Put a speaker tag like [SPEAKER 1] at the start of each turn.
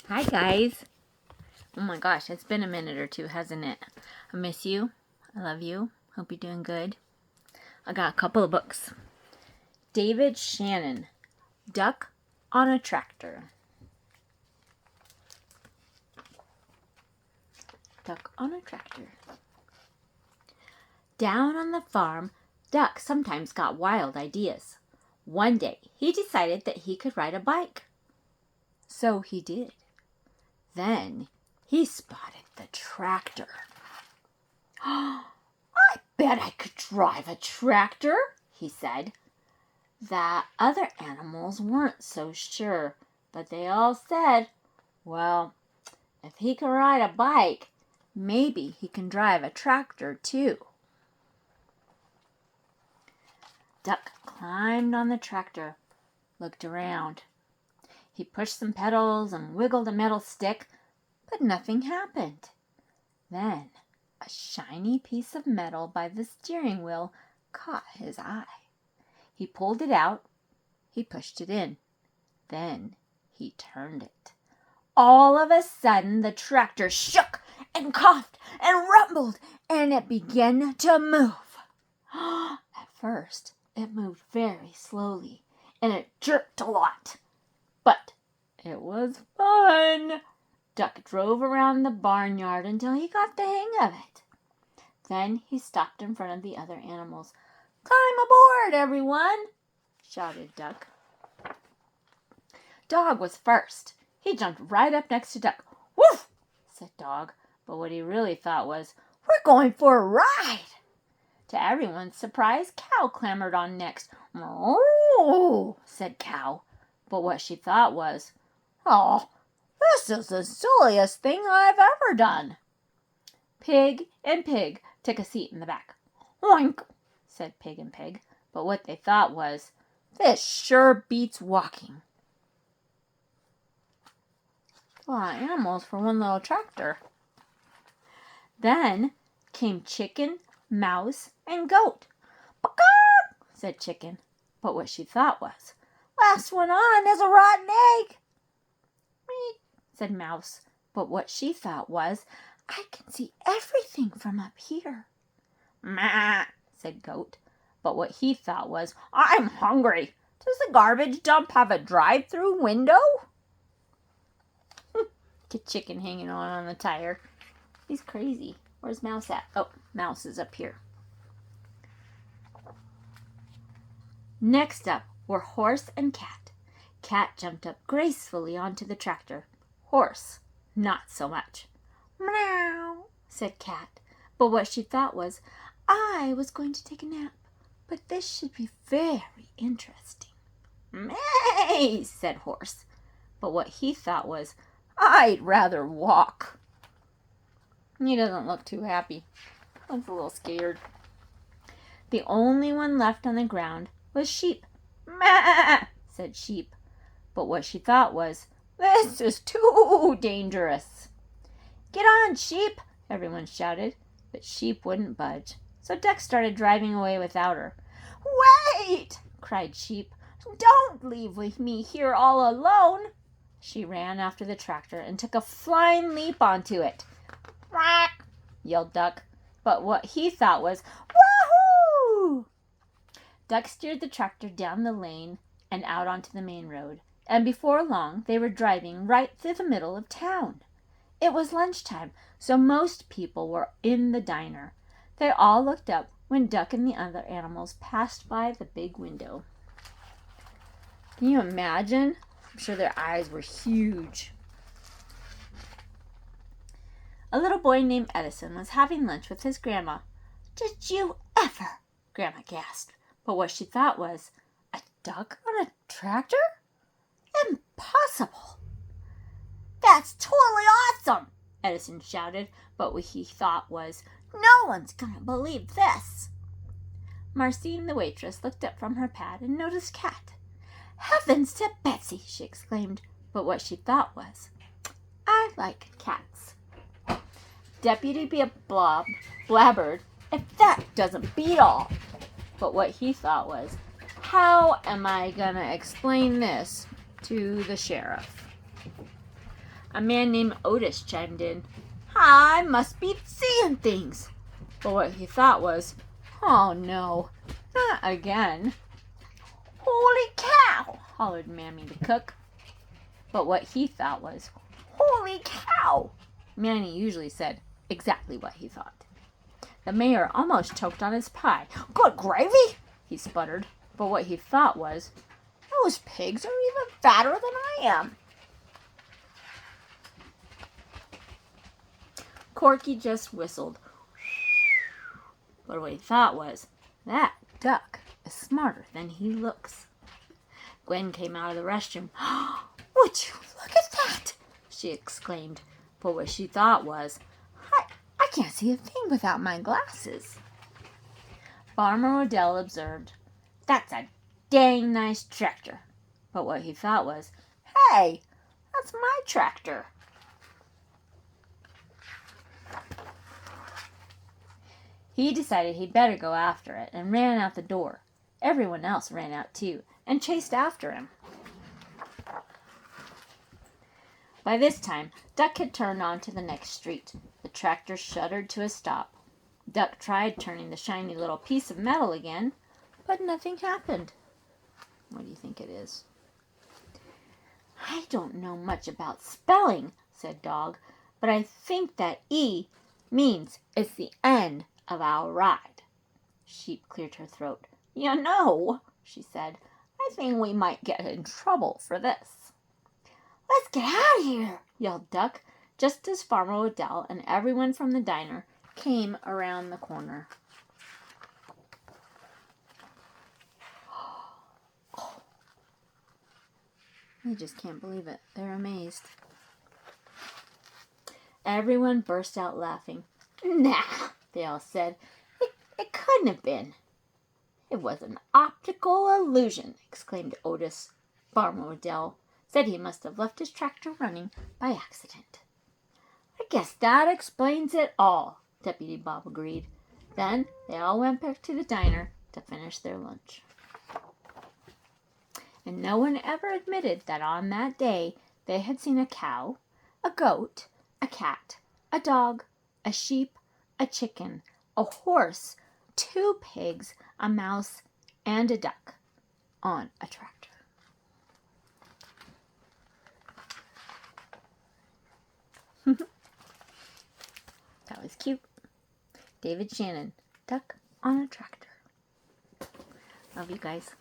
[SPEAKER 1] Hi, guys. Oh my gosh, it's been a minute or two, hasn't it? I miss you. I love you. Hope you're doing good. I got a couple of books. David Shannon, Duck on a Tractor. Duck on a Tractor. Down on the farm, Duck sometimes got wild ideas. One day, he decided that he could ride a bike. So he did. Then he spotted the tractor. I bet I could drive a tractor, he said. The other animals weren't so sure, but they all said, well, if he can ride a bike, maybe he can drive a tractor too. Duck climbed on the tractor, looked around. He pushed some pedals and wiggled a metal stick, but nothing happened. Then a shiny piece of metal by the steering wheel caught his eye. He pulled it out. He pushed it in. Then he turned it. All of a sudden, the tractor shook and coughed and rumbled, and it began to move. At first, it moved very slowly, and it jerked a lot. But it was fun. Duck drove around the barnyard until he got the hang of it. Then he stopped in front of the other animals. "Climb aboard, everyone!" shouted Duck. Dog was first. He jumped right up next to Duck. "Woof!" said Dog, but what he really thought was, "We're going for a ride!" To everyone's surprise, Cow clambered on next. "Moo!" said Cow, but what she thought was, "Oh, this is the silliest thing I've ever done." Pig and Pig took a seat in the back. "Oink!" said Pig and Pig, but what they thought was, "This sure beats walking." A lot of animals for one little tractor. Then came Chicken, Mouse, and Goat. "Buck-ark!" said Chicken, but what she thought was, "Last one on is a rotten egg." "Meep," said Mouse, but what she thought was, "I can see everything from up here." "Meh," said Goat, but what he thought was, "I'm hungry. Does the garbage dump have a drive-through window?" Get Chicken hanging on the tire. He's crazy. Where's Mouse at? Oh, Mouse is up here. Next up were Horse and Cat. Cat jumped up gracefully onto the tractor. Horse, not so much. "Meow," said Cat, but what she thought was, "I was going to take a nap, but this should be very interesting." "May," said Horse, but what he thought was, "I'd rather walk." He doesn't look too happy. Looks a little scared. The only one left on the ground was Sheep. "Meh," said Sheep, but what she thought was, "This is too dangerous." "Get on, Sheep," everyone shouted, but Sheep wouldn't budge, so Duck started driving away without her. "Wait!" cried Sheep. "Don't leave me here all alone." She ran after the tractor and took a flying leap onto it. "Quack!" yelled Duck, but what he thought was, "Wahoo!" Duck steered the tractor down the lane and out onto the main road, and before long they were driving right through the middle of town. It was lunchtime, so most people were in the diner. They all looked up when Duck and the other animals passed by the big window. Can you imagine? I'm sure their eyes were huge. A little boy named Edison was having lunch with his grandma. "Did you ever?" Grandma gasped, but what she thought was, "A duck on a tractor? Impossible!" "That's totally awesome!" Edison shouted, but what he thought was, "No one's going to believe this." Marcine, the waitress, looked up from her pad and noticed Cat. "Heavens to Betsy!" she exclaimed, but what she thought was, "I like cats." Deputy Blob blabbered, "If that doesn't beat all." But what he thought was, "How am I going to explain this to the sheriff?" A man named Otis chimed in. I must be seeing things. But what he thought was, oh no, not again. Holy cow, hollered Mammy the cook. But what he thought was, holy cow. Manny usually said exactly what he thought. The mayor almost choked on his pie. Good gravy, he sputtered. But what he thought was, those pigs are even fatter than I am. Corky just whistled. But what he thought was, that duck is smarter than he looks. Gwen came out of the restroom. Would you look at that? She exclaimed. But what she thought was, I can't see a thing without my glasses. Farmer Odell observed, that's a dang nice tractor. But what he thought was, hey, that's my tractor. He decided he'd better go after it and ran out the door. Everyone else ran out too and chased after him. By this time, Duck had turned onto the next street. The tractor shuddered to a stop. Duck tried turning the shiny little piece of metal again, but nothing happened. What do you think it is? I don't know much about spelling, said Dog, but I think that E means it's the end of our ride. Sheep cleared her throat. You know, she said, I think we might get in trouble for this. Let's get out of here, yelled Duck, just as Farmer Odell and everyone from the diner came around the corner. They just can't believe it. They're amazed. Everyone burst out laughing. Nah, they all said. It couldn't have been. It was an optical illusion, exclaimed Otis. Farmer Odell said he must have left his tractor running by accident. I guess that explains it all, Deputy Bob agreed. Then they all went back to the diner to finish their lunch. And no one ever admitted that on that day they had seen a cow, a goat, a cat, a dog, a sheep, a chicken, a horse, 2 pigs, a mouse, and a duck on a tractor. That was cute. David Shannon, Duck on a Tractor. Love you guys.